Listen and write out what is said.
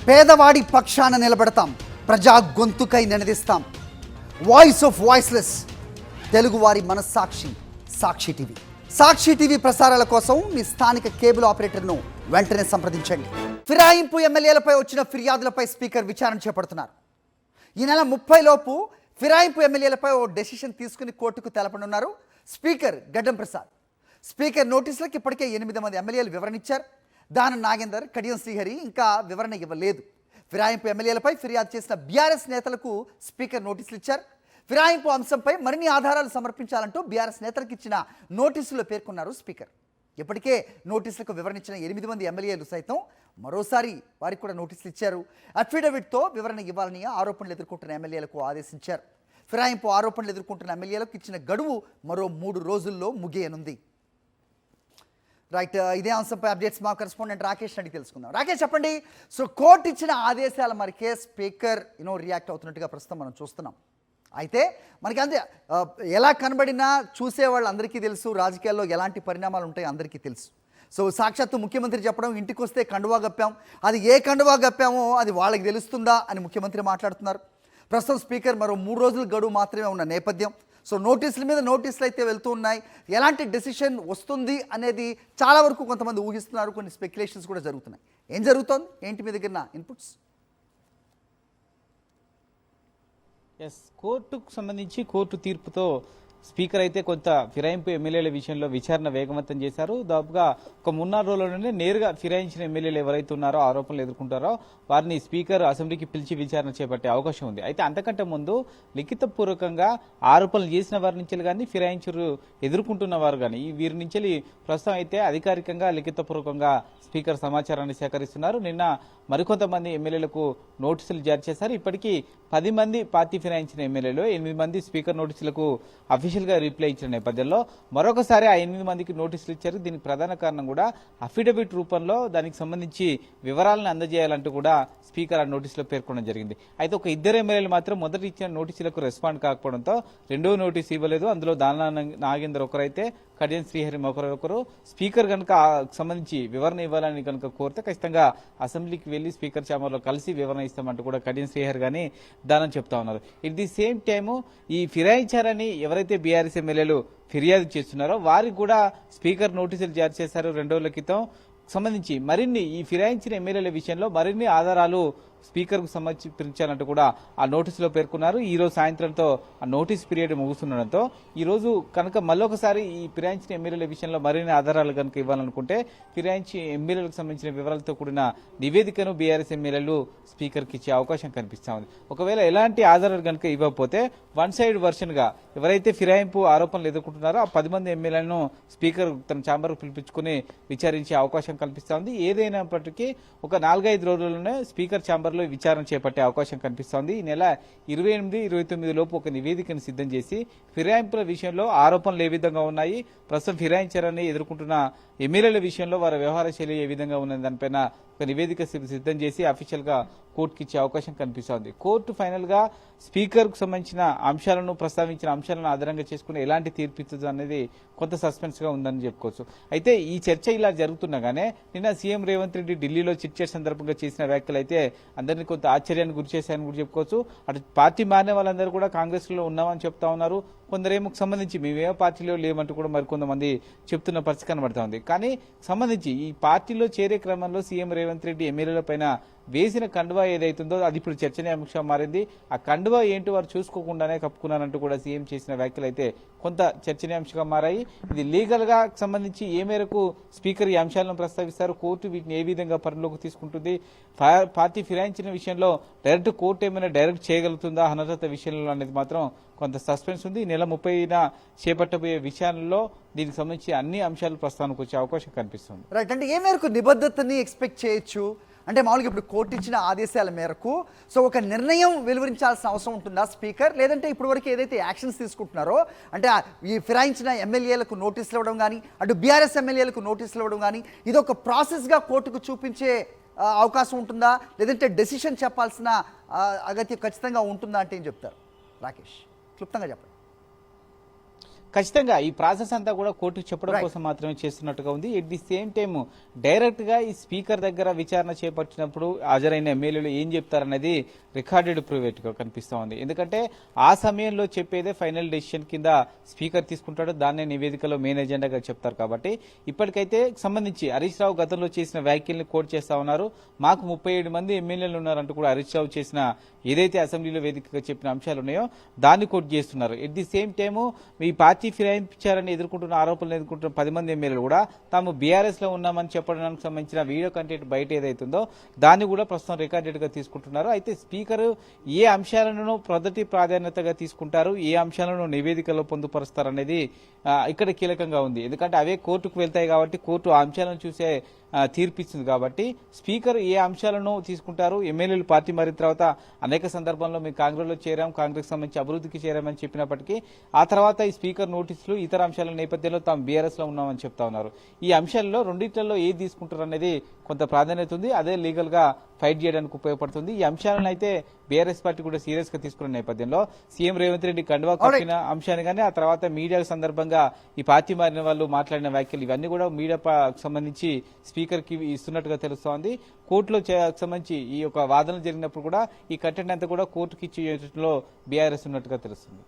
పేదవాడి పక్షాన నిలబడతాం, ప్రజా గొంతుకై నినదిస్తాం. వాయిస్ ఆఫ్ వాయిస్లెస్, తెలుగువారి మనస్సాక్షి సాక్షి టీవీ. సాక్షి టీవీ ప్రసారాల కోసం మీ స్థానిక కేబుల్ ఆపరేటర్ను వెంటనే సంప్రదించండి. ఫిరాయింపు ఎమ్మెల్యేలపై వచ్చిన ఫిర్యాదులపై స్పీకర్ విచారణ చేపడుతున్నారు. ఈ నెల 30 లోపు ఫిరాయింపు ఎమ్మెల్యేలపై ఓ డెసిషన్ తీసుకుని కోర్టుకు తెలపనున్నారు స్పీకర్ గడ్డం ప్రసాద్. స్పీకర్ నోటీసులకు ఇప్పటికే 8 మంది ఎమ్మెల్యేలు వివరణ ఇచ్చారు. దానం నాగేందర్, కడియం శ్రీహరి ఇంకా వివరణ ఇవ్వలేదు. ఫిరాయింపు ఎమ్మెల్యేలపై ఫిర్యాదు చేసిన బీఆర్ఎస్ నేతలకు స్పీకర్ నోటీసులు ఇచ్చారు. ఫిరాయింపు అంశంపై మరిన్ని ఆధారాలు సమర్పించాలంటూ బీఆర్ఎస్ నేతలకు ఇచ్చిన నోటీసులో పేర్కొన్నారు స్పీకర్. ఇప్పటికే నోటీసులకు వివరణ ఇచ్చిన 8 మంది ఎమ్మెల్యేలు సైతం మరోసారి వారికి కూడా నోటీసులు ఇచ్చారు. అఫిడవిట్తో వివరణ ఇవ్వాలని ఆరోపణలు ఎదుర్కొంటున్న ఎమ్మెల్యేలకు ఆదేశించారు. ఫిరాయింపు ఆరోపణలు ఎదుర్కొంటున్న ఎమ్మెల్యేలకు ఇచ్చిన గడువు మరో 3 రోజుల్లో ముగియనుంది. రైట్, ఇదే అంశంపై అప్డేట్స్ మా కరెస్పాండెంట్ రాకేష్ అడిగి తెలుసుకుందాం. రాకేష్ చెప్పండి, సో కోర్టు ఇచ్చిన ఆదేశాల మరికే స్పీకర్ రియాక్ట్ అవుతున్నట్టుగా ప్రస్తుతం మనం చూస్తున్నాం. అయితే మనకి అంతే ఎలా కనబడినా చూసే వాళ్ళందరికీ తెలుసు, రాజకీయాల్లో ఎలాంటి పరిణామాలు ఉంటాయో అందరికీ తెలుసు. సో సాక్షాత్తు ముఖ్యమంత్రి చెప్పడం, ఇంటికి వస్తే కండువా గప్పాం, అది ఏ కండువా గప్పామో అది వాళ్ళకి తెలుస్తుందా అని ముఖ్యమంత్రి మాట్లాడుతున్నారు. ప్రస్తుతం స్పీకర్ మరో 3 రోజుల గడువు మాత్రమే ఉన్న నేపథ్యం. సో నోటీసుల మీద నోటీసులు అయితే వెళ్తూ ఉన్నాయి. ఎలాంటి డెసిషన్ వస్తుంది అనేది చాలా వరకు కొంతమంది ఊహిస్తున్నారు, కొన్ని స్పెక్యులేషన్స్ కూడా జరుగుతున్నాయి. ఏం జరుగుతోంది, ఏంటి మీ దగ్గర ఇన్పుట్స్? కోర్టుకు సంబంధించి కోర్టు తీర్పుతో స్పీకర్ అయితే కొంత ఫిరాయింపు ఎమ్మెల్యేల విషయంలో విచారణ వేగవంతం చేశారు. దాదాపుగా ఒక 3-4 రోజుల్లోనే నేరుగా ఫిరాయించిన ఎమ్మెల్యేలు ఎవరైతే ఉన్నారో, ఆరోపణలు ఎదుర్కొంటారో వారిని స్పీకర్ అసెంబ్లీకి పిలిచి విచారణ చేపట్టే అవకాశం ఉంది. అయితే అంతకంటే ముందు లిఖితపూర్వకంగా ఆరోపణలు చేసిన వారి నుంచి కానీ, ఫిరాయించరు ఎదుర్కొంటున్న వారు కానీ, వీరి నుంచి ప్రస్తుతం అయితే అధికారికంగా లిఖితపూర్వకంగా స్పీకర్ సమాచారాన్ని సేకరిస్తున్నారు. నిన్న మరికొంతమంది ఎమ్మెల్యేలకు నోటీసులు జారీ చేశారు. ఇప్పటికీ 10 మంది పార్టీ ఫిరాయించిన ఎమ్మెల్యేలు, 8 మంది స్పీకర్ నోటీసులకు అఫీషియల్గా రిప్లై ఇచ్చిన నేపథ్యంలో మరొకసారి ఆ 8 మందికి నోటీసులు ఇచ్చారు. దీనికి ప్రధాన కారణం కూడా అఫిడవిట్ రూపంలో దానికి సంబంధించి వివరాలను అందజేయాలంటూ కూడా స్పీకర్ ఆ నోటీసులో పేర్కొనడం జరిగింది. అయితే ఒక 2 ఎమ్మెల్యేలు మాత్రం మొదటి ఇచ్చిన నోటీసులకు రెస్పాండ్ కాకపోవడంతో రెండో నోటీసు ఇవ్వలేదు. అందులో దానం నాగేందర్ ఒకరైతే, కడియం శ్రీహరి మరొకరు. స్పీకర్ కనుక సంబంధించి వివరణ ఇవ్వాలని కనుక కోరితే ఖచ్చితంగా అసెంబ్లీకి వెళ్లి స్పీకర్ ఛాంబర్లో కలిసి వివరణ ఇస్తామంటూ కూడా కడియం శ్రీహరి గాని దానం చెప్తా ఉన్నారు. ఎట్ ది సేమ్ టైము ఈ ఫిరాయించారని ఎవరైతే బీఆర్ఎస్ ఎమ్మెల్యేలు ఫిర్యాదు చేస్తున్నారో వారికి కూడా స్పీకర్ నోటీసులు జారీ చేశారు 2 రోజుల క్రితం. సంబంధించి మరిన్ని ఈ ఫిరాయించిన ఎమ్మెల్యేల విషయంలో మరిన్ని ఆధారాలు స్పీకర్కు సమర్పించాలంటూ కూడా ఆ నోటీసులో పేర్కొన్నారు. ఈ రోజు సాయంత్రంతో ఆ నోటీస్ పీరియడ్ ముగుస్తుండడంతో ఈ రోజు కనుక మళ్ళొకసారి ఈ ఫిరాయించిన ఎమ్మెల్యేల విషయంలో మరిన్ని ఆధారాలు కనుక ఇవ్వాలనుకుంటే ఫిరాయించిన ఎమ్మెల్యేలకు సంబంధించిన వివరాలతో కూడిన నివేదికను బీఆర్ఎస్ ఎమ్మెల్యేలు స్పీకర్కి ఇచ్చే అవకాశం కనిపిస్తా ఉంది. ఒకవేళ ఎలాంటి ఆధారాలు కనుక ఇవ్వకపోతే వన్ సైడ్ వర్షన్ గా ఎవరైతే ఫిరాయింపు ఆరోపణలు ఎదుర్కొంటున్నారో ఆ 10 మంది ఎమ్మెల్యేలను స్పీకర్ తన ఛాంబర్కు పిలిపించుకుని విచారించే అవకాశం కల్పిస్తా ఉంది. ఏదైనప్పటికీ ఒక 4-5 రోజుల్లోనే స్పీకర్ ఛాంబర్ విచారణ చేపట్టే అవకాశం కనిపిస్తోంది. ఈ నెల 28, 29 లోపు ఒక నివేదికను సిద్ధం చేసి ఫిరాయింపుల విషయంలో ఆరోపణలు ఏ విధంగా ఉన్నాయి, ప్రస్తుతం ఫిరాయించారని ఎదుర్కొంటున్న ఎమ్మెల్యేల విషయంలో వారి వ్యవహార శైలి ఏ విధంగా ఉన్నది దానిపైన ఒక నివేదిక సిద్ధం చేసి అఫీషియల్ గా కోర్టుకి ఇచ్చే అవకాశం కనిపిస్తోంది. కోర్టు ఫైనల్ గా స్పీకర్ కు సంబంధించిన అంశాలను ప్రస్తావించిన అంశాలను ఆధారంగా చేసుకుని ఎలాంటి తీర్పు ఇస్తుంది అనేది కొంత సస్పెన్స్ గా ఉందని చెప్పుకోవచ్చు. అయితే ఈ చర్చ ఇలా జరుగుతుండగానే నిన్న సీఎం రేవంత్ రెడ్డి ఢిల్లీలో చర్చ సందర్భంగా చేసిన వ్యాఖ్యలు అయితే అందరినీ కొంత ఆశ్చర్యానికి గురి చేశాయని కూడా చెప్పుకోవచ్చు. అటు పార్టీ మారిన వాళ్ళందరూ కూడా కాంగ్రెస్ లో ఉన్నామని చెప్తా ఉన్నారు. కొందరేమో సంబంధించి మేమే పార్టీలో లేమంటూ కూడా మరికొంతమంది చెప్తున్న పరిస్థితి కనబడతా ఉంది. కానీ సంబంధించి ఈ పార్టీలో చేరే క్రమంలో సీఎం రేవంత్ రెడ్డి ఎమ్మెల్యేల పైన వేసిన కండువా ఏదైతుందో అది ఇప్పుడు చర్చనీయాంశంగా మారింది. ఆ కండువా ఏంటి వారు చూసుకోకుండానే కప్పుకున్నారంటూ కూడా సీఎం చేసిన వ్యాఖ్యలు అయితే కొంత చర్చనీయాంశంగా మారాయి. ఇది లీగల్ గా సంబంధించి ఏ మేరకు స్పీకర్ ఈ అంశాలను ప్రస్తావిస్తారు, కోర్టు వీటిని ఏ విధంగా పరిలోకి తీసుకుంటుంది, పార్టీ ఫిరాయించిన విషయంలో డైరెక్ట్ కోర్టు ఏమైనా డైరెక్ట్ చేయగలుగుతుందా అనర్హత విషయంలో అనేది మాత్రం కొంత సస్పెన్స్ ఉంది. ఈ నెల 30న చేపట్టబోయే విషయాల్లో దీనికి సంబంధించి అన్ని అంశాలు ప్రస్తావనకు వచ్చే అవకాశం కనిపిస్తుంది. రైట్, అంటే ఏ మేరకు నిబద్ధతని ఎక్స్పెక్ట్ చేయొచ్చు? అంటే మామూలుగా ఇప్పుడు కోర్టు ఇచ్చిన ఆదేశాల మేరకు సో ఒక నిర్ణయం వెలువరించాల్సిన అవసరం ఉంటుందా స్పీకర్? లేదంటే ఇప్పటి వరకు ఏదైతే యాక్షన్స్ తీసుకుంటున్నారో, అంటే ఈ ఫిరాయించిన ఎమ్మెల్యేలకు నోటీసులు ఇవ్వడం కానీ, అటు బీఆర్ఎస్ ఎమ్మెల్యేలకు నోటీసులు ఇవ్వడం కానీ, ఇది ఒక ప్రాసెస్గా కోర్టుకు చూపించే అవకాశం ఉంటుందా? లేదంటే డెసిషన్ చెప్పాల్సిన అగత్యం ఖచ్చితంగా ఉంటుందా అంటే ఏం చెప్తారు రాకేష్? క్లుప్తంగా చెప్పండి. ఖచ్చితంగా ఈ ప్రాసెస్ అంతా కూడా కోర్టుకు చెప్పడం కోసం మాత్రమే చేస్తున్నట్టుగా ఉంది. At the same time direct గా ఈ స్పీకర్ దగ్గర విచారణ చేపట్టినప్పుడు హాజరైన ఎమ్మెల్యేలు ఏం చెప్తారనేది రికార్డెడ్ ప్రైవేట్ గా కనిపిస్తా ఉంది. ఎందుకంటే ఆ సమయంలో చెప్పేదే ఫైనల్ డెసిషన్ కింద స్పీకర్ తీసుకుంటాడు, దాన్నే నివేదికలో మెయిన్ ఎజెండాగా చెప్తారు. కాబట్టి ఇప్పటికైతే సంబంధించి హరీష్ రావు గతంలో చేసిన వ్యాఖ్యల్ని కోట్ చేస్తా ఉన్నారు. మాకు 37 మంది ఎమ్మెల్యేలు ఉన్నారంటూ కూడా హరీష్ రావు చేసిన ఏదైతే అసెంబ్లీలో వేదికగా చెప్పిన అంశాలు ఉన్నాయో దాన్ని కోట్ చేస్తున్నారు. ఎట్ ది సేమ్ టైమ్ ఈ పార్టీ ఫిరాయించారని ఎదుర్కొంటున్న ఆరోపణలు ఎదుర్కొంటున్న 10 మంది ఎమ్మెల్యేలు కూడా తాము బీఆర్ఎస్ లో ఉన్నామని చెప్పడానికి సంబంధించిన వీడియో కంటెంట్ బయట ఏదైతుందో దాన్ని కూడా ప్రస్తుతం రికార్డెడ్ గా తీసుకుంటున్నారు. అయితే స్పీకర్ ఏ అంశాలను మొదటి ప్రాధాన్యతగా తీసుకుంటారు, ఏ అంశాలను నివేదికలో పొందుపరుస్తారనేది ఇక్కడ కీలకంగా ఉంది. ఎందుకంటే అవే కోర్టుకు వెళ్తాయి కాబట్టి కోర్టు ఆ అంశాలను చూసే తీర్పిస్తుంది. కాబట్టి స్పీకర్ ఏ అంశాలను తీసుకుంటారు, ఎమ్మెల్యేలు పార్టీ మారిన తర్వాత అనేక సందర్భంలో మేము కాంగ్రెస్లో చేరాం, కాంగ్రెస్ సంబంధించి అభివృద్ధికి చేరామని చెప్పినప్పటికీ ఆ తర్వాత ఈ స్పీకర్ నోటీసులు ఇతర అంశాల నేపథ్యంలో తాము బీఆర్ఎస్ లో ఉన్నామని చెప్తా ఉన్నారు. ఈ అంశాల్లో రెండింటిలో ఏది తీసుకుంటారు అనేది కొంత ప్రాధాన్యత ఉంది. అదే లీగల్ గా ఫైట్ చేయడానికి ఉపయోగపడుతుంది. ఈ అంశాలను అయితే బీఆర్ఎస్ పార్టీ కూడా సీరియస్ గా తీసుకున్న నేపథ్యంలో సీఎం రేవంత్ రెడ్డి కండువా కప్పిన అంశాన్ని కానీ ఆ తర్వాత మీడియా సందర్భంగా ఈ పార్టీ మారిన వాళ్ళు మాట్లాడిన వ్యాఖ్యలు ఇవన్నీ కూడా మీడియా సంబంధించి స్పీకర్ కి ఇస్తున్నట్టుగా తెలుస్తోంది. కోర్టులో సంబంధించి ఈ యొక్క వాదనలు జరిగినప్పుడు కూడా ఈ కంటెంట్ అంతా కూడా కోర్టుకి ఇచ్చేలో బీఆర్ఎస్ ఉన్నట్టుగా తెలుస్తుంది.